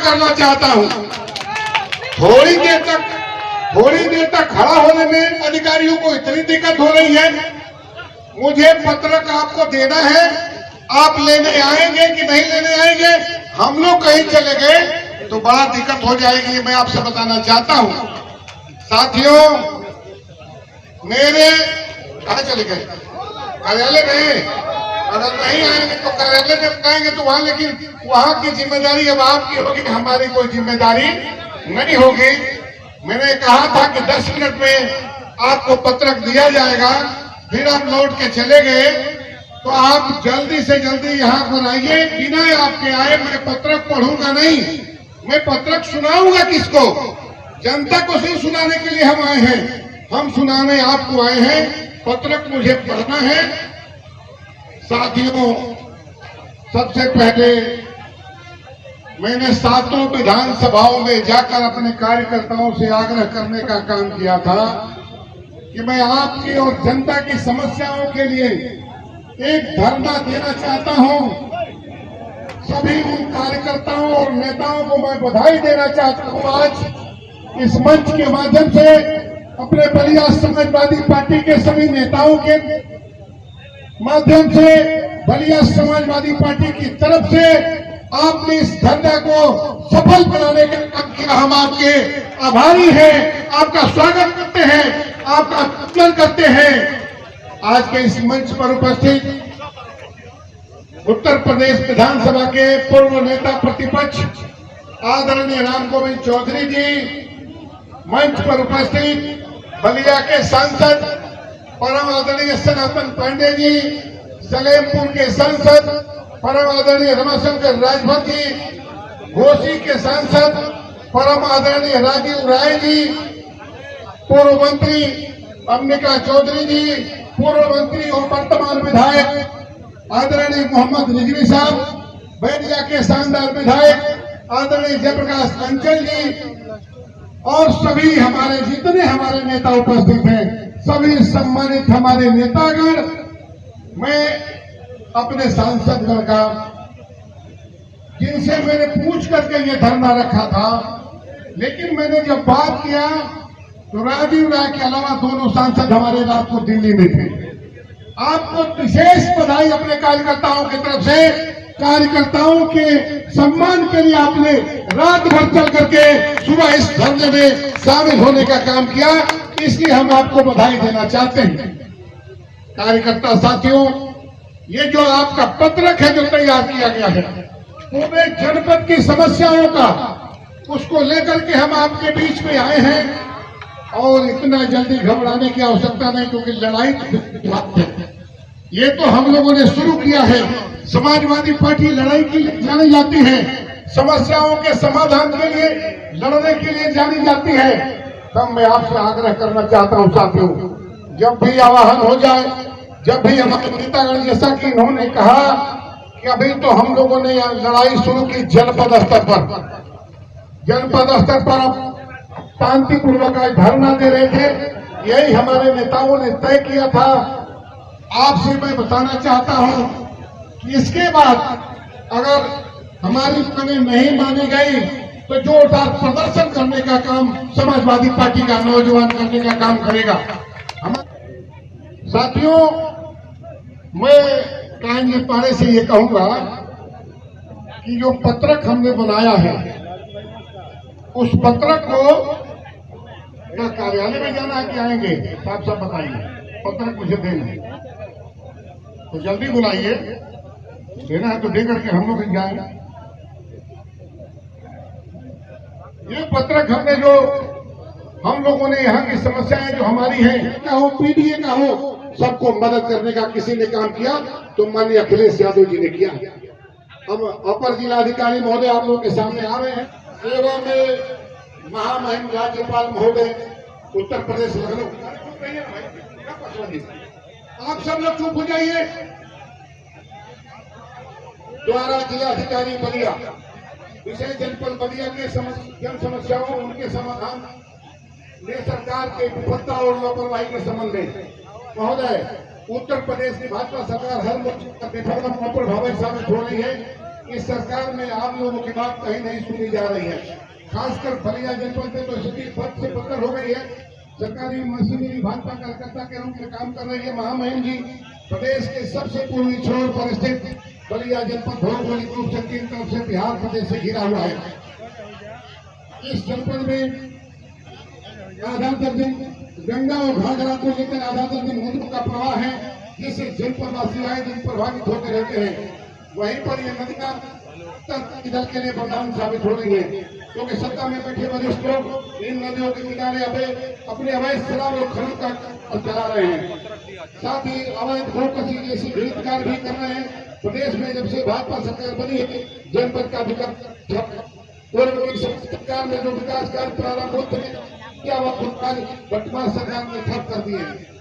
करना चाहता हूं। थोड़ी देर तक खड़ा होने में अधिकारियों को इतनी दिक्कत हो रही है। मुझे पत्रक आपको देना है, आप लेने आएंगे कि नहीं लेने आएंगे? हम लोग कहीं चले गए तो बड़ा दिक्कत हो जाएगी, ये मैं आपसे बताना चाहता हूं। साथियों, मेरे कहाँ चले गए? कार्यालय में? अगर नहीं आएंगे तो कार्यालय में बताएंगे तो वहां, लेकिन वहां की जिम्मेदारी अब आपकी होगी, हमारी कोई जिम्मेदारी नहीं होगी। मैंने कहा था कि 10 मिनट में आपको पत्रक दिया जाएगा, फिर आप लौट के चले गए। तो आप जल्दी से जल्दी यहाँ पर आइए। बिना आपके आए मैं पत्रक पढ़ूंगा नहीं, मैं पत्रक सुनाऊंगा। किसको? जनता को सिर्फ सुनाने के लिए हम आए हैं, हम सुनाने आपको आए हैं। पत्रक मुझे पढ़ना है। साथियों, सबसे पहले मैंने 7 विधानसभाओं में जाकर अपने कार्यकर्ताओं से आग्रह करने का काम किया था कि मैं आपकी और जनता की समस्याओं के लिए एक धरना देना चाहता हूं। सभी उन कार्यकर्ताओं और नेताओं को मैं बधाई देना चाहता हूं। आज इस मंच के माध्यम से अपने बलिया समाजवादी पार्टी के सभी नेताओं के माध्यम से, बलिया समाजवादी पार्टी की तरफ से आपने इस धरना को सफल बनाने का काम किया। हम आपके आभारी हैं, आपका स्वागत करते हैं, आपका अभिनंदन करते हैं। आज के इस मंच पर उपस्थित उत्तर प्रदेश विधानसभा के पूर्व नेता प्रतिपक्ष आदरणीय राम गोविंद चौधरी जी, मंच पर उपस्थित बलिया के सांसद परम आदरणीय सनातन पांडे जी, सलेमपुर के सांसद परम आदरणीय रमाशंकर राजभर जी, घोसी के सांसद परम आदरणीय राजीव राय जी, पूर्व मंत्री अंबिका चौधरी जी, पूर्व मंत्री और वर्तमान विधायक आदरणीय मोहम्मद रिजवी साहब, बैरिया के शानदार विधायक आदरणीय जयप्रकाश अंचल जी, और सभी हमारे जितने हमारे नेता उपस्थित हैं, सभी सम्मानित हमारे नेतागण। मैं अपने सांसदगण का, जिनसे मैंने पूछ करके ये धरना रखा था, लेकिन मैंने जब बात किया तो राजीव राय के अलावा दोनों सांसद हमारे रात को दिल्ली में थे। आपको विशेष बधाई अपने कार्यकर्ताओं की तरफ से। कार्यकर्ताओं के सम्मान के लिए आपने रात भर चल करके सुबह इस धरने में शामिल होने का काम किया, इसलिए हम आपको बधाई देना चाहते हैं। कार्यकर्ता साथियों, ये जो आपका पत्रक है जो तैयार किया गया है पूरे जनपद की समस्याओं का, उसको लेकर के हम आपके बीच में आए हैं। और इतना जल्दी घबराने की आवश्यकता नहीं, क्योंकि लड़ाई ये तो हम लोगों ने शुरू किया है। समाजवादी पार्टी लड़ाई के लिए जानी जाती है, समस्याओं के समाधान के लिए लड़ने के लिए जानी जाती है। तब मैं आपसे आग्रह करना चाहता हूं साथियों, जब भी आह्वान हो जाए, जब भी हमारे नेतागण, जैसा कि इन्होंने कहा कि अभी तो हम लोगों ने लड़ाई शुरू की जनपद स्तर पर, जनपद स्तर पर शांतिपूर्वक धरना दे रहे थे, यही हमारे नेताओं ने तय किया था। आपसे मैं बताना चाहता हूं कि इसके बाद अगर हमारी मांगें नहीं मानी गई तो जोरदार प्रदर्शन करने का काम समाजवादी पार्टी का नौजवान करने का काम करेगा। साथियों, मैं कांग्रेस पारे से ये कहूंगा कि जो पत्रक हमने बनाया है, उस पत्रक को क्या कार्यालय में जाना है कि आएंगे? साहब साहब बताइए। पत्रक मुझे देना है तो जल्दी बुलाइए, देना है तो दे करके हम लोग जाएंगे। ये पत्रक हमने जो हम लोगों ने यहाँ की समस्याएं जो हमारी हैं, क्या हो पीडीए का हो, सबको मदद करने का किसी ने काम किया तो माननीय अखिलेश यादव जी ने किया। अब अपर जिलाधिकारी महोदय आप लोगों के सामने आ रहे हैं। सेवा में महामहिम राज्यपाल महोदय उत्तर प्रदेश लखनऊ, आप सब लोग चुप हो जाइए। द्वारा जिलाधिकारी बलिया विषय जनपद बलिया के जन समस्याओं, उनके समाधान में सरकार के विफलता और लापरवाही के संबंध में महोदय, उत्तर प्रदेश की भाजपा सरकार हर मोर्चे पर विफल और अप्रभावी साबित हो रही है। इस सरकार में आप लोगों की बात कहीं नहीं सुनी जा रही है। खासकर बलिया जनपद में तो स्थिति बद से बदतर हो गई है। सरकारी मशीनरी भाजपा कार्यकर्ता के रूप में काम कर रही है। महामहिम जी प्रदेश के सबसे पूर्वी छोर पर स्थित बलिया जनपद भौगोलिक रूप से 3 तरफ से बिहार प्रदेश से घिरा हुआ है। इस जनपद में आधा दर्जन गंगा और घाघरा को लेकर आधा दर्जन नदियों का प्रवाह है, जिससे जनपदवासी आए दिन प्रभावित होते रहते हैं। वहीं पर ये नदियां दल के लिए वरदान साबित हो रही है, क्योंकि सत्ता में बैठे वरिष्ठ लोग इन नदियों के किनारे अपने अवैध शराब और खनन का चला रहे हैं। साथ ही अवैध गोकशी जैसी घृणित कार्य भी कर रहे हैं। प्रदेश में जब से भाजपा सरकार बनी है, जनपद का विकास पूर्व की सरकार में जो विकास कार्य प्रारंभ होते हैं, क्या वह वर्तमान सरकार ने ठप कर दिए हैं।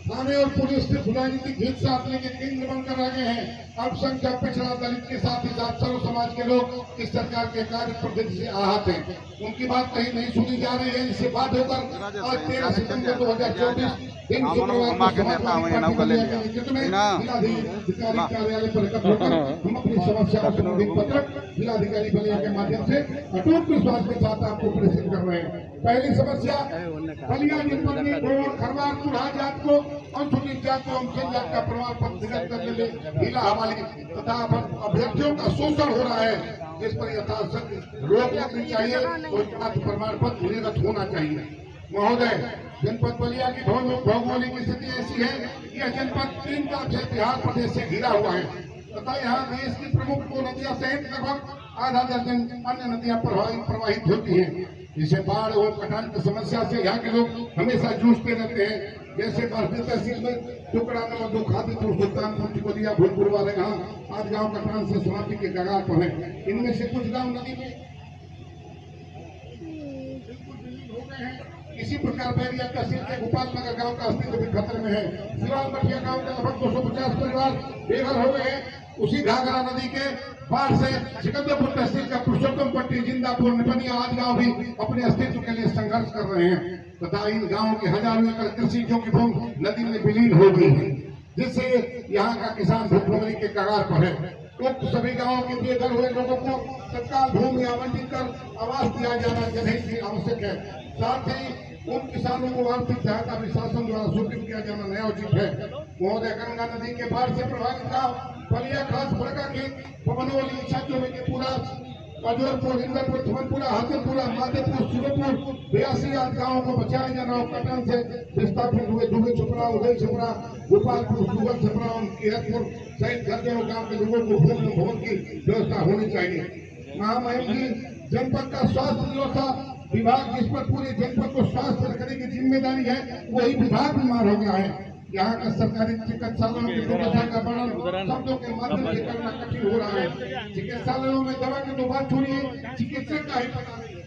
थाने और पुलिस से राजनीतिक हित साधने के केंद्र बनकर रह गए हैं। अल्पसंख्यक पिछड़ा दलित के साथ ही साथ सर्व समाज के लोग इस सरकार के कार्य पद्धति से आहत हैं। उनकी बात कहीं नहीं सुनी जा रही है। इससे बात होकर आज 13 सितंबर 2024 दिन शुक्रवार को नेतृत्व में जिलाधिकारी कार्यालय पर एकत्र होकर हम अपनी समस्याओं से संबंधित पत्रक जिलाधिकारी बलिया के माध्यम से अटूट विश्वास के साथ आपको प्रेषित कर रहे हैं। पहली समस्या, बलिया जनपद में गोड़ खरवार तुरहा जात को अनुसूचित जात को अनुसूचित जात का प्रमाण पत्र निर्गत करने में ढीला हवाले तथा अभ्यर्थियों का शोषण हो रहा है, जिस पर यथासंख्य रोक लगनी चाहिए और जात प्रमाण पत्र निर्गत होना चाहिए। महोदय, जनपद बलिया की भौगोलिक स्थिति ऐसी है, यह जनपद 3 तरफ से बिहार प्रदेश से घिरा हुआ है तथा यहाँ देश की प्रमुख 2 नदियां सहित लगभग आधा दर्जन अन्य नदियां प्रवाहित होती हैं। इसे बाढ़ और कटान की समस्या से यहाँ के लोग हमेशा जूझते रहते हैं। जैसे बस्ती तहसील में टुकड़ा नंबर 2 खातीपुर सुल्तानपुर टिकोलिया भूलपुर वाले गाँव आज गाँव कटान से समाप्ति के कगार पर है। इनमें से कुछ गाँव नदी में हो गए हैं। इसी प्रकार बैरिया तहसील के गोपाल नगर गाँव का अस्तित्व भी खतरे में है। सिवाल मठिया गाँव के लगभग 250 परिवार बेघर हो गए हैं। उसी घाघरा नदी के बाढ़ से सिकंदरपुर तहसील का पुरुषोत्तम पट्टी, जिंदापुर, निपनिया आदि गाँव भी अपने अस्तित्व के लिए संघर्ष कर रहे हैं तथा इन गाँवों के हजारों एकड़ कृषि जो की भूमि नदी में विलीन हो गई है, जिससे यहाँ का किसान भूखमरी के कगार पर है। उक्त सभी गाँवों के बेघर हुए लोगों को तत्काल भूमि आवंटित कर आवास दिया जाना जनहित में आवश्यक है। साथ ही उन किसानों को आर्थिक सहायता भी शासन द्वारा स्वीकृत किया जाना न्यायोचित है। महोदय, गंगा नदी के बाढ़ से प्रभावित गाँव बलिया, खास बड़का खेत, पवनोली, इच्छाचो में पूरा अजोरपुर, इंदरपुर, थमनपुरा, हसनपुरा, माधेपुर, सूरजपुर, 82 आदि गाँवों को बचाया जाना और कटान से विस्थापित हुए दुबे छपरा, उदय छपरा, गोपालपुर, सुगल छपरा और किरतपुर सहित दर्जनों गाँव के लोगों को भोजन की व्यवस्था होनी चाहिए। महामहिम जी, जनपद का स्वास्थ्य व्यवस्था विभाग, जिस पर पूरे जनपद को स्वास्थ्य रखने की जिम्मेदारी है, वही विभाग बीमार हो गया है। यहाँ का सरकारी चिकित्सालयों की दुर्दशा का वर्णन शब्दों के माध्यम से करना कठिन हो रहा है। चिकित्सालयों में दवा की तो बात छोड़िए, चिकित्सक का ही पता नहीं।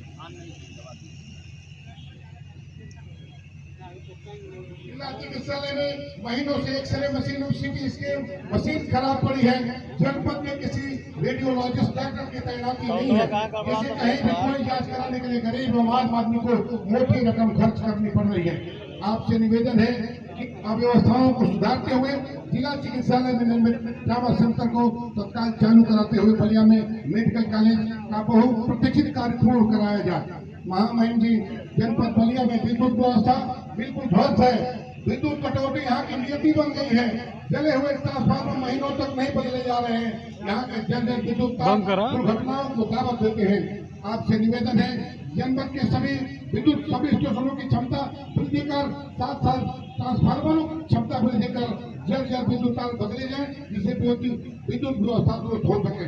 जिला चिकित्सालय में महीनों से एक्सरे मशीन और सीटी स्कैन मशीन खराब पड़ी है। जनपद में किसी रेडियोलॉजिस्ट डॉक्टर की तैनाती नहीं है, जिसे कहीं भी कोई जांच कराने के लिए गरीब और आम आदमी को मोटी रकम खर्च करनी पड़ रही है। आपसे निवेदन है कि अव्यवस्थाओं को सुधारते हुए जिला चिकित्सालय में निर्मित ट्रामा सेंटर को तत्काल चालू कराते हुए बलिया में मेडिकल कॉलेज का बहुप्रतीक्षित कार्य पूर्ण कराया जाए। महामहिम जी, जनपद बलिया में विद्युत व्यवस्था बिल्कुल ध्वस्त है। विद्युत कटौती यहाँ की नियति बन गई है। जले हुए ट्रांसफार्मर महीनों तक नहीं बदले जा रहे हैं। यहाँ के जल विद्युत दुर्घटनाओं को दावत देते हैं। आपसे निवेदन है, जनपद के सभी स्टेशनों की क्षमता वृद्धि कर, साथ साथ ट्रांसफार्मरों की क्षमता वृद्धि कर जल्द विद्युत तार बदले जाए, जिससे विद्युत व्यवस्था दुरुस्त हो सके।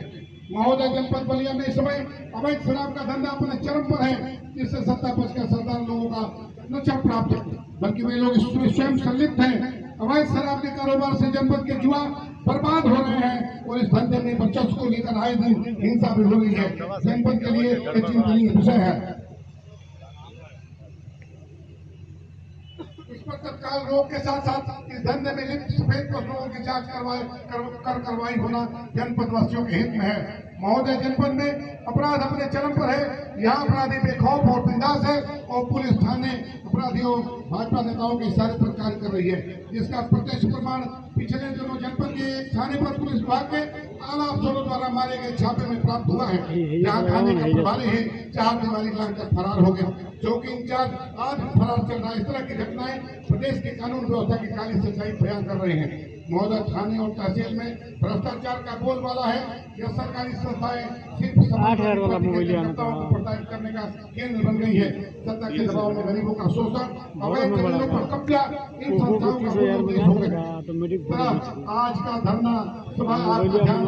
महोदय, जनपद बलिया में इस समय अवैध शराब का धंधा अपने चरम पर है, जिससे सत्ता पक्ष का सरदार लोगों का न छप प्राप्त है, बल्कि वे लोग इसमें स्वयं संलिप्त हैं। अवैध शराब के कारोबार से जनपद के युवा बर्बाद हो रहे हैं और इस धंधे में वर्चस्व को लेकर आए दिन हिंसा भी हो रही है। जनपद के लिए एक चिंतनीय विषय है। इस पर तत्काल रोक के साथ साथ इस धंधे में लिप्त सफेद लोगों की जांच कार्रवाई होना जनपद वासियों के हित में है। महोदय, जनपद में अपराध अपने चरम पर है। यहाँ अपराधी बेखौफ और बिंदास है और पुलिस थाने अपराधियों भाजपा नेताओं के इशारे पर कार्य कर रही है, जिसका प्रत्यक्ष प्रमाण पिछले दिनों जनपद के थाने पर पुलिस विभाग के आला अफसरों द्वारा मारे गए छापे में प्राप्त हुआ है, जहां थाने का प्रभारी है 4 दीवारी लांघकर फरार हो गया। चौकी इंचार्ज आज फरार चल रहा है। इस तरह की घटनाएं प्रदेश की कानून व्यवस्था की काली सच्चाई बयान कर रहे हैं। महोदय, थाने और तहसील में भ्रष्टाचार का बोलबाला है। यह सरकारी संस्थाएं सिर्फ कार्यकर्ताओं को प्रताड़ित करने का केंद्र बन गई है। सत्ता के दबाव में गरीबों का शोषण, अवैध जमीनों पर कब्जा इन संस्थाओं का उद्देश्य हो गया। आज का धरना सुबह आपका ध्यान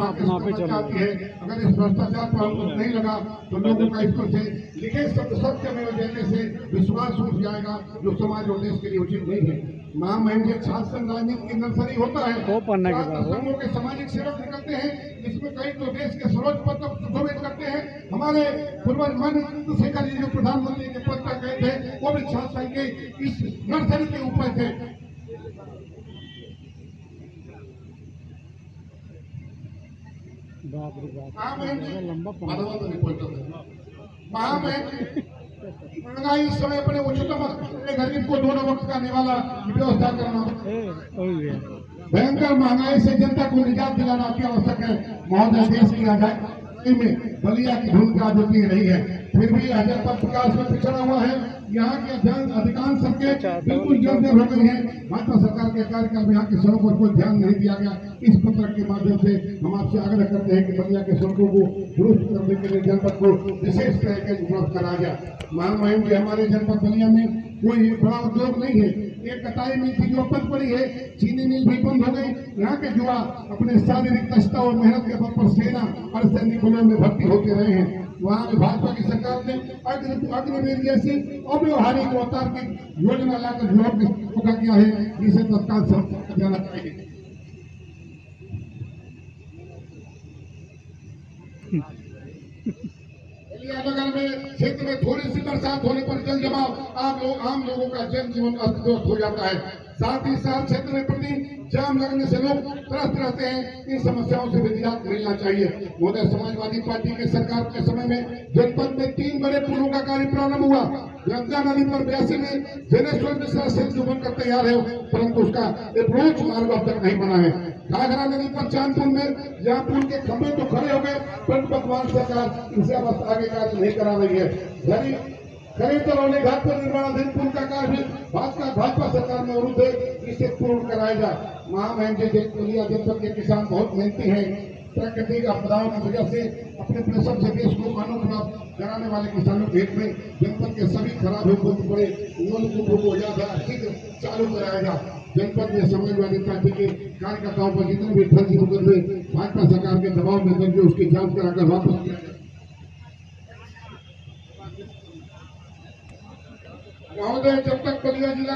चाहती है। अगर इस भ्रष्टाचार पर अंकुश नहीं लगा तो लोगों का इस पर से लिखे सत्य में देने से विश्वास उठ जाएगा, जो समाज और देश के लिए उचित नहीं है। महामहिम के छात्र संघ राजनीति की नर्सरी होता है। संघों के सामाजिक सेवक निकलते हैं, इसमें कई तो देश के सर्वोच्च पद तक सुशोभित करते हैं। हमारे पूर्वज माननीय शेखर जी जो प्रधानमंत्री के पद तक गए थे, वो भी छात्र संघ के इस नर्सरी के ऊपर थे। महंगाई इस समय अपने उच्चतम गरीब को दोनों वक्त का निवाला व्यवस्था करना, भयंकर महंगाई से जनता को निजात दिलाना अति आवश्यक है। महोदय, देश की आजादी में बलिया की भूमिका अद्वितीय रही है, फिर भी जनपद विकास में पिछड़ा हुआ है। यहाँ के अधिकांश सड़कें बिल्कुल जर्जर हो गई है। भाजपा सरकार के कार्यकाल में यहाँ की सड़कों पर कोई ध्यान नहीं दिया गया। इस पत्र के माध्यम से हम आपसे आग्रह करते हैं कि बलिया के सड़कों को दुरुस्त करने के लिए जनपद को विशेष पैकेज उपलब्ध कराया जाए। महामहिम के हमारे जनपद बलिया में कोई बड़ा उद्योग नहीं है। एक कटाई मिल थी जो बंद पड़ी है, चीनी मिल भी बंद हो गई। यहाँ के युवा अपने शारीरिक दक्षता और मेहनत के बल पर सेना और सैनिक बलों में भर्ती होते रहे हैं। वहाँ भी भाजपा की सरकार ने अग्निवीर जैसी अव्यवहारिक अवतार की योजना लाकर युवाओं की धोखा किया है, जिसे तत्काल समाप्त जाना चाहिए। नगर में क्षेत्र में थोड़ी सी बरसात होने पर जल जमाव आम लोगों का जनजीवन अस्त व्यस्त हो जाता है। साथ ही साथ क्षेत्र में प्रति जाम लगने से लोग त्रस्त रहते हैं। इन समस्याओं से भी निजात मिलना चाहिए। महोदय, समाजवादी पार्टी के सरकार के समय में जनपद में 3 बड़े पुलों का कार्य प्रारंभ हुआ। गंगा नदी पर 82 में जनेश्वर मिश्रा सेतु जो बनकर तैयार है, परंतु उसका अप्रोच मार्ग अब तक नहीं बना है। घाघरा नदी पर चांदपुर में यहाँ पुल के खंभे तो खड़े हो गए, परंतु वर्तमान सरकार इनसे अब आगे कार्य नहीं करा रही है। खरीद तरौली घाट पर निर्माणाधीन पुल का कार्य भी भाजपा सरकार में अवरुद्ध है, इसे पूर्ण कराया जाए। महामहिम जी बलिया जनपद के किसान बहुत मेहनती हैं। प्राकृतिक आपदाओं की वजह से अपने परिश्रम से देश को अनुपलब्ध कराने वाले किसानों के हित में जनपद के सभी खराब हो पड़े नलकूपों को शीघ्र चालू कराया जाए। जनपद में समाजवादी पार्टी के कार्यकर्ताओं पर जितने भी फर्जी मुकदमे भाजपा सरकार के दबाव में दर्ज, उसकी जांच कराकर वापस किया जाए। महोदय, जब तक बलिया जिला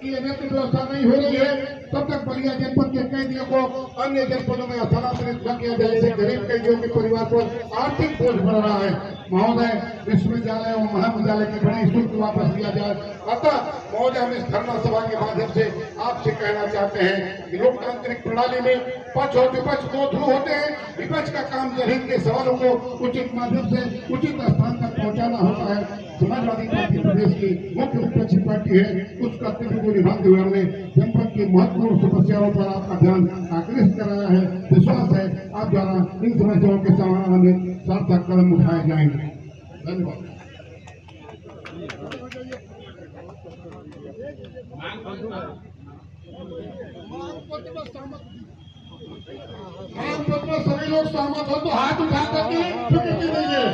की नेतृत्व व्यवस्था नहीं हो रही है, तब तक बलिया जनपद के कैदियों को अन्य जनपदों में स्थानांतरित न किया जाए। इससे गरीब कैदियों के परिवार पर आर्थिक बोझ बढ़ रहा है। महोदय, विश्वविद्यालय और महाविद्यालय की बड़ी शुल्क वापस लिया जाए। अतः महोदय, हम इस धरना सभा के माध्यम से आपसे कहना चाहते हैं कि लोकतांत्रिक प्रणाली में पक्ष और विपक्ष दो ध्रुव होते हैं। विपक्ष का काम जनहित के सवालों को उचित माध्यम से उचित स्थान तक पहुंचाना होता है। समाजवादी पार्टी प्रदेश की मुख्य विपक्षी पार्टी है, उस कर्तव्य को निभाते हुए हमने जनपद की महत्वपूर्ण समस्याओं पर आपका ध्यान आकृष्ट कराया है। विश्वास है आप द्वारा इन समस्याओं के समाधान में सार्थक कदम उठाए जाएंगे। धन्यवाद। सभी लोग सहमत हो तो हाथ उठा करके स्वीकृति दीजिए।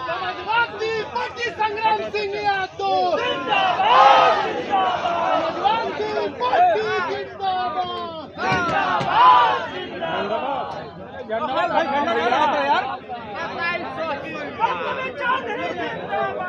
समाजवादी पार्टी संग्राम सिंह यादव जिंदाबाद, समाजवादी पार्टी जिंदाबाद, जिंदाबाद, जिंदाबाद। भाई झंडा यार, चौधरी जिंदाबाद।